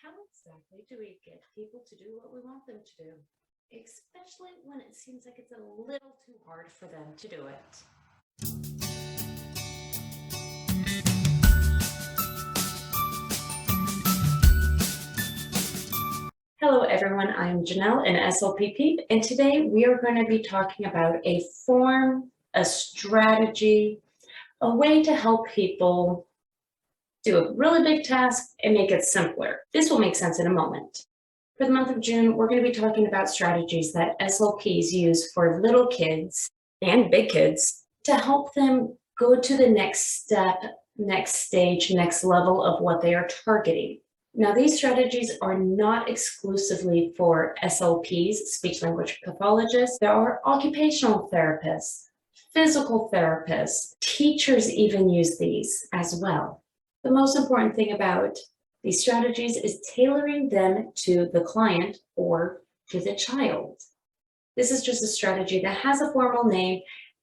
How exactly do we get people to do what we want them to do? Especially when it seems like it's a little too hard for them to do it. Hello everyone, I'm Janelle in SLP Peep, and today we are going to be talking about a form, a strategy, a way to help people do a really big task and make it simpler. This will make sense in a moment. For the month of June, we're going to be talking about strategies that SLPs use for little kids and big kids to help them go to the next step, next stage, next level of what they are targeting. Now, these strategies are not exclusively for SLPs, speech language pathologists. There are occupational therapists, physical therapists, teachers even use these as well. The most important thing about these strategies is tailoring them to the client or to the child. This is just a strategy that has a formal name,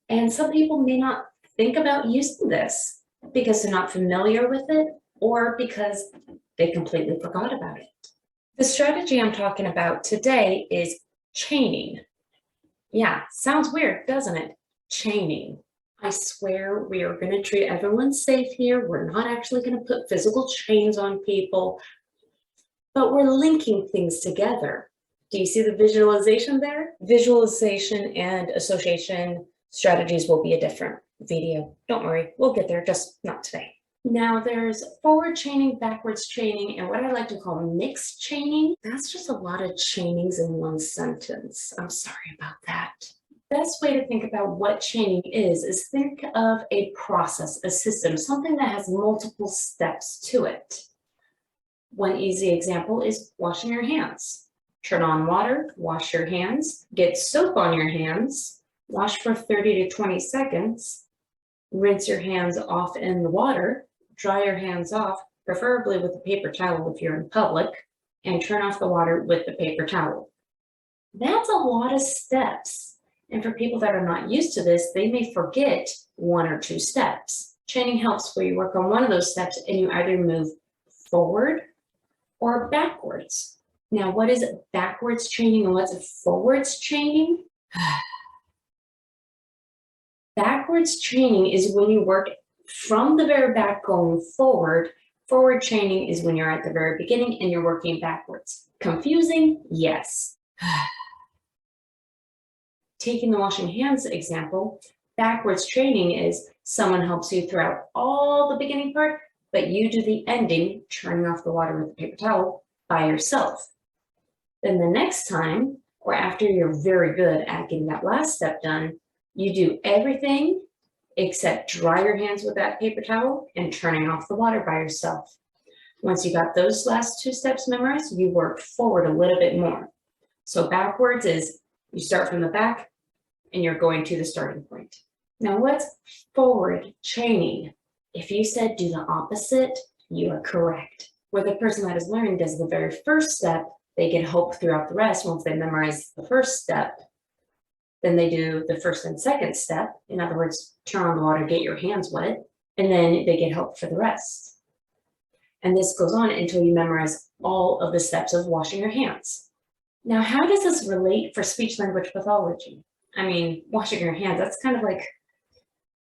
and some people may not think about using this because they're not familiar with it or because they completely forgot about it. The strategy I'm talking about today is chaining. Yeah, sounds weird, doesn't it? Chaining. I swear we are going to treat everyone safe here. We're not actually going to put physical chains on people, but we're linking things together. Do you see the visualization there? Visualization and association strategies will be a different video. Don't worry, we'll get there, just not today. Now there's forward chaining, backwards chaining, and what I like to call mixed chaining. That's just a lot of chainings in one sentence. I'm sorry about that. Best way to think about what chaining is think of a process, a system, something that has multiple steps to it. One easy example is washing your hands. Turn on water, wash your hands, get soap on your hands, wash for 30 to 20 seconds, rinse your hands off in the water, dry your hands off, preferably with a paper towel if you're in public, and turn off the water with the paper towel. That's a lot of steps. And for people that are not used to this, they may forget one or two steps. Chaining helps where you work on one of those steps and you either move forward or backwards. Now, what is backwards chaining and what's forwards chaining? Backwards chaining is when you work from the very back going forward. Forward chaining is when you're at the very beginning and you're working backwards. Confusing? Yes. Taking the washing hands example, backwards training is someone helps you throughout all the beginning part, but you do the ending, turning off the water with a paper towel by yourself. Then the next time, or after you're very good at getting that last step done, you do everything except dry your hands with that paper towel and turning off the water by yourself. Once you got those last two steps memorized, you work forward a little bit more. So backwards is you start from the back and you're going to the starting point. Now what's forward chaining? If you said do the opposite, you are correct. Where the person that is learning does the very first step, they get hope throughout the rest. Once they memorize the first step, then they do the first and second step. In other words, turn on the water, get your hands wet, and then they get help for the rest. And this goes on until you memorize all of the steps of washing your hands. Now, how does this relate for speech language pathology? I mean, washing your hands, that's kind of like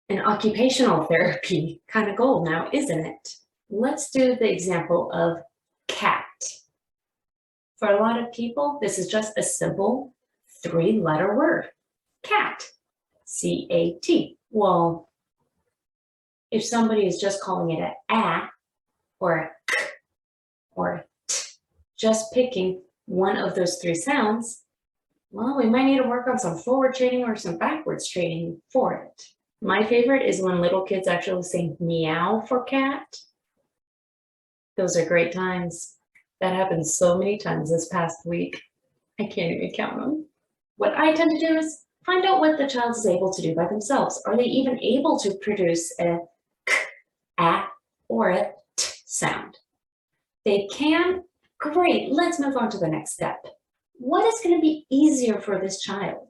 an occupational therapy kind of goal now, isn't it? Let's do the example of cat. For a lot of people, this is just a simple 3-letter word, cat, C-A-T. Well, if somebody is just calling it a or a k or a t, just picking one of those three sounds, well, we might need to work on some forward chaining or some backwards chaining for it. My favorite is when little kids actually say meow for cat. Those are great times. That happened so many times this past week. I can't even count them. What I tend to do is find out what the child is able to do by themselves. Are they even able to produce a k, a, or a t sound? They can. Great, let's move on to the next step. What is going to be easier for this child?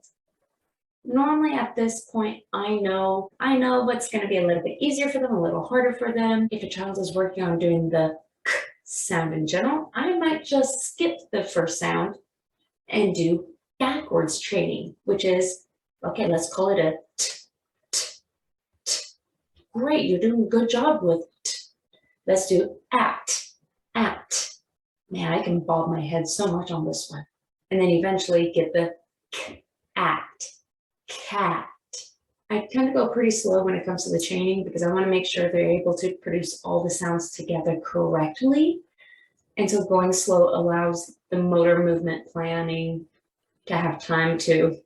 Normally at this point, I know what's going to be a little bit easier for them, a little harder for them. If a child is working on doing the k sound in general, I might just skip the first sound and do backwards training, which is, okay, let's call it a t, t, t. Great, you're doing a good job with t. Let's do at. Man, I can bob my head so much on this one. And then eventually get the k, at, cat. I tend to go pretty slow when it comes to the training because I want to make sure they're able to produce all the sounds together correctly. And so going slow allows the motor movement planning to have time to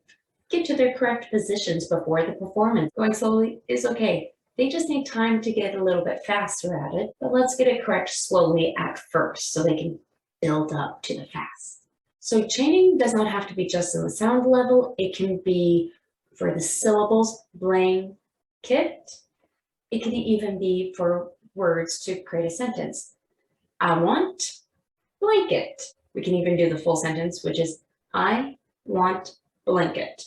get to their correct positions before the performance. Going slowly is okay. They just need time to get a little bit faster at it, but let's get it correct slowly at first so they can build up to the fast. So chaining does not have to be just in the sound level. It can be for the syllables, blanket. It can even be for words to create a sentence. I want blanket. We can even do the full sentence, which is I want blanket.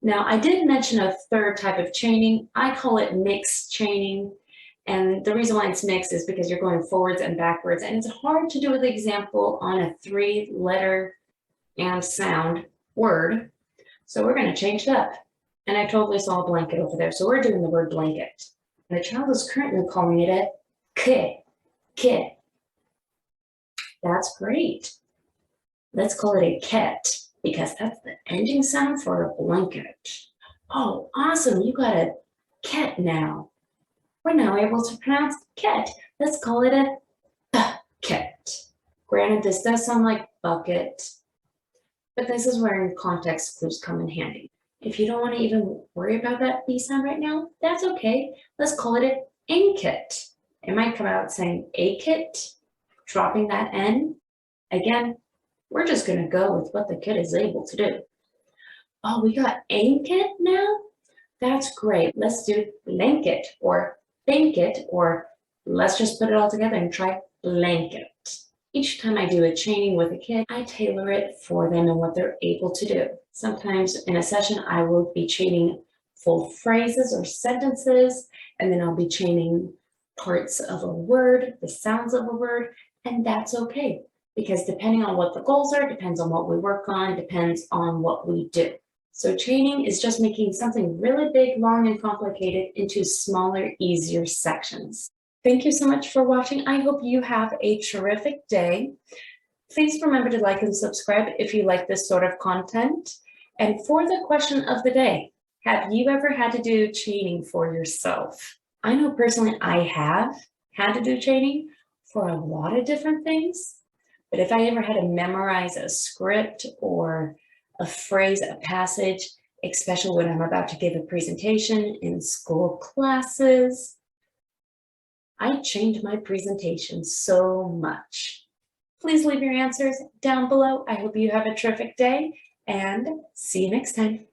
Now, I did mention a third type of chaining. I call it mixed chaining. And the reason why it's mixed is because you're going forwards and backwards. And it's hard to do with the example on a 3-letter and sound word. So we're going to change it up. And I totally saw a blanket over there. So we're doing the word blanket. And the child is currently calling it a kit. That's great. Let's call it a ket because that's the ending sound for a blanket. Oh, awesome. You got a ket now. We're now able to pronounce ket. Let's call it a bucket. Granted, this does sound like bucket, but this is where context clues come in handy. If you don't want to even worry about that B sound right now, that's okay. Let's call it an inkit. It might come out saying a kit, dropping that N. Again, we're just going to go with what the kid is able to do. Oh, we got inkit now? That's great. Let's do blanket or blanket, or let's just put it all together and try blanket. Each time I do a chaining with a kid, I tailor it for them and what they're able to do. Sometimes in a session, I will be chaining full phrases or sentences, and then I'll be chaining parts of a word, the sounds of a word, and that's okay. Because depending on what the goals are, depends on what we work on, depends on what we do. So chaining is just making something really big, long, and complicated into smaller, easier sections. Thank you so much for watching. I hope you have a terrific day. Please remember to like and subscribe if you like this sort of content. And for the question of the day, have you ever had to do chaining for yourself? I know personally I have had to do chaining for a lot of different things. But if I ever had to memorize a script or a phrase, a passage, especially when I'm about to give a presentation in school classes, I changed my presentation so much. Please leave your answers down below. I hope you have a terrific day and see you next time.